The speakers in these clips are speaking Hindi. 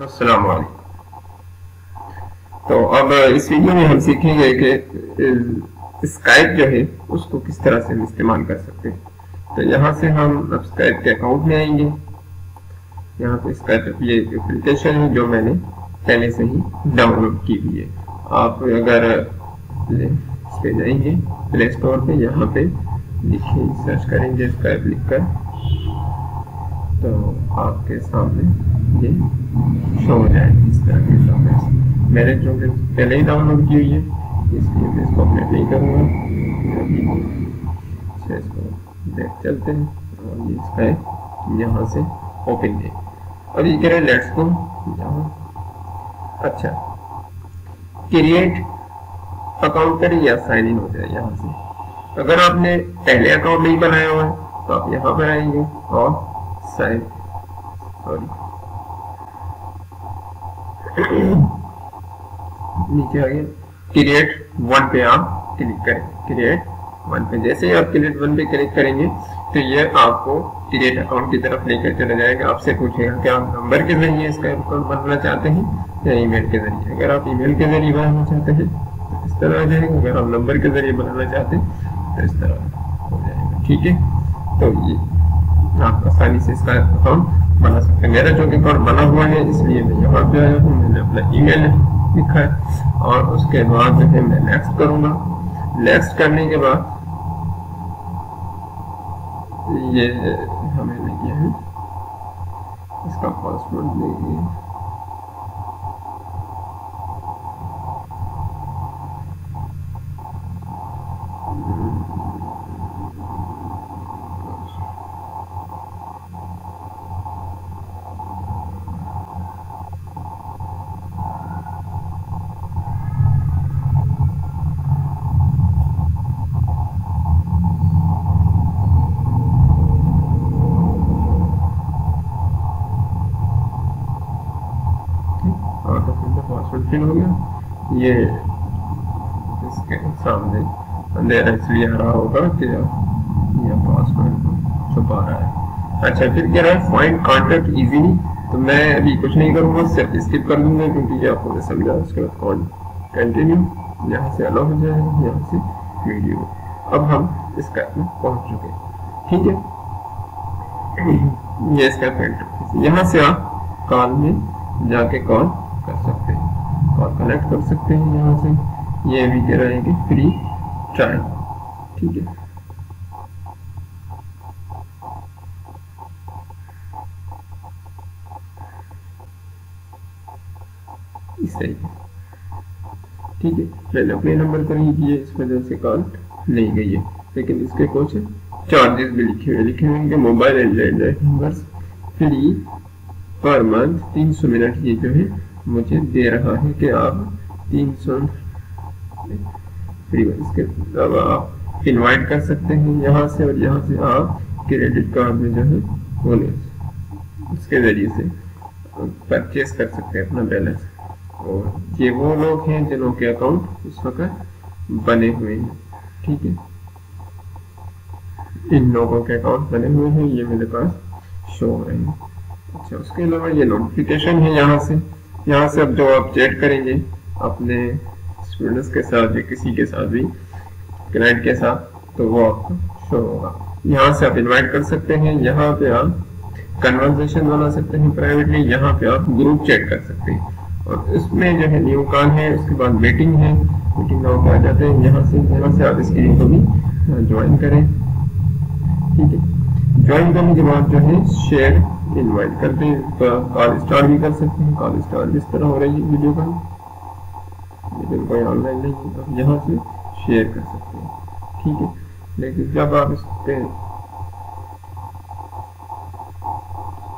अस्सलाम वालेकुम। तो अब इस वीडियो में हम सीखेंगे कि स्काइप जो है उसको किस तरह से हम इस्तेमाल कर सकते हैं। तो यहाँ से हम अब स्काइप के अकाउंट में आएंगे। यहाँ पे स्काइप ये एप्लीकेशन है जो मैंने पहले से ही डाउनलोड की हुई है। आप अगर इस पे जाएंगे प्ले स्टोर पे, यहाँ पे लिखिए, सर्च करेंगे स्काइप लिखकर, तो आपके सामने ये शो हो जाएगी इस तरह के सामने। मैंने जो पहले ही डाउनलोड की हुई है इसलिए मैं इसको अपडेट नहीं करूँगा। इसको बैक चलते हैं और ये इसका यहाँ से ओपन है और ये कह रहे लेट्स गो यहाँ। अच्छा, क्रिएट अकाउंट करें या साइन इन हो जाए यहाँ से। अगर आपने पहले अकाउंट नहीं बनाया हुआ है तो आप यहाँ पर आएंगे और साइन नीचे आ गया क्रिएट वन पे आप क्लिक करें। क्रिएट वन पे जैसे ही आप क्रिएट वन पे क्लिक करेंगे तो ये आपको क्रिएट अकाउंट की तरफ लेकर चला जाएगा। आपसे पूछेगा कि आप नंबर के जरिए इसका अकाउंट बनाना चाहते हैं या ईमेल के जरिए। अगर आप ईमेल के जरिए बनाना चाहते हैं तो इस तरह आ जाएगा, अगर आप नंबर के जरिए बनाना चाहते हैं तो इस तरह हो जाएगा। ठीक है, तो ये आप आसानी से इसका अकाउंट बना सकते हैं। मेरा जो अकाउंट बना हुआ है इसलिए मैं यहाँ पे आया हूँ, मैंने अपना ईमेल लिखा है और उसके बाद जो है मैं नेक्स्ट करूँगा। नेक्स्ट करने के बाद ये हमें नहीं है, इसका पासवर्ड देंगे। पासवर्ड फिल हो गया। ये इसके सामने अंधेरा इसलिए आ रहा होगा कि यह पासवर्ड छुपा रहा है। अच्छा, फिर कह रहा है फाइंड कॉन्टैक्ट इजीली, तो मैं अभी कुछ नहीं करूँगा, सिर्फ स्किप कर दूंगा क्योंकि ये आपको समझा। उसके बाद कंटिन्यू, यहाँ से अलाउ हो जाएगा, यहाँ से वीडियो। अब हम इसका में पहुँच चुके हैं। ठीक है, ये इसका फिल्टर, यहाँ से आप कॉल में जाके कॉल कर सकते हैं, कॉल कनेक्ट कर सकते हैं यहाँ से। ये भी कह रहे हैं कि फ्री ट्रायल। ठीक है, इस तरीके। ठीक है, मैंने अपने नंबर पर ही किए, इस वजह से कॉल नहीं गई है, लेकिन इसके कुछ चार्जेस भी लिखे हुए हैं कि mobile and landline numbers free per month 300 minute ये जो है मुझे दे रहा है कि आप 300 फ्री। इसके अलावा आप इनवाइट कर सकते हैं यहाँ से, और यहाँ से आप क्रेडिट कार्ड में जो है वो उसके जरिए से परचेस कर सकते हैं अपना बैलेंस। और ये वो लोग हैं जिन्हों के अकाउंट इस वक्त बने हुए हैं। ठीक है, इन लोगों के अकाउंट बने हुए हैं, ये मेरे पास शो हो रहे हैं। अच्छा, उसके अलावा ये नोटिफिकेशन है यहाँ से अब जो आप चैट करेंगे अपने स्टूडेंट्स के साथ या किसी के साथ भी, क्लाइंट के साथ, तो वो आपको शो होगा। यहाँ से आप इनवाइट कर सकते हैं, यहाँ पे आप कन्वर्सेशन बना सकते हैं प्राइवेटली, यहाँ पे आप ग्रुप चैट कर सकते हैं। और इसमें जो है न्यू कॉल है, उसके बाद मीटिंग है, मीटिंग नाउ पे आ जाते हैं। यहाँ से आप स्क्रीन को भी ज्वाइन करें। ठीक है, ज्वाइन करने के बाद जो है शेयर इनवाइट करते हैं, कॉल स्टार्ट भी कर सकते हैं। कॉल स्टार्ट इस तरह हो रही है वीडियो का, लेकिन कोई ऑनलाइन नहीं है तो यहाँ से शेयर कर सकते हैं। ठीक है, लेकिन जब आप इस पे,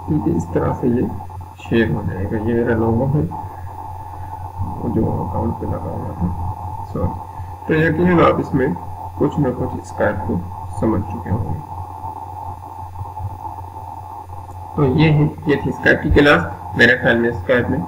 ठीक है, इस तरह से ये शेयर हो जाएगा। ये मेरा लोगो है जो अकाउंट पे लगा हुआ था, सॉरी। तो यकीनन आप इसमें कुछ न कुछ स्काइप को समझ चुके होंगे। तो ये थी स्काइप की क्लास। मेरे ख्याल में स्काइप में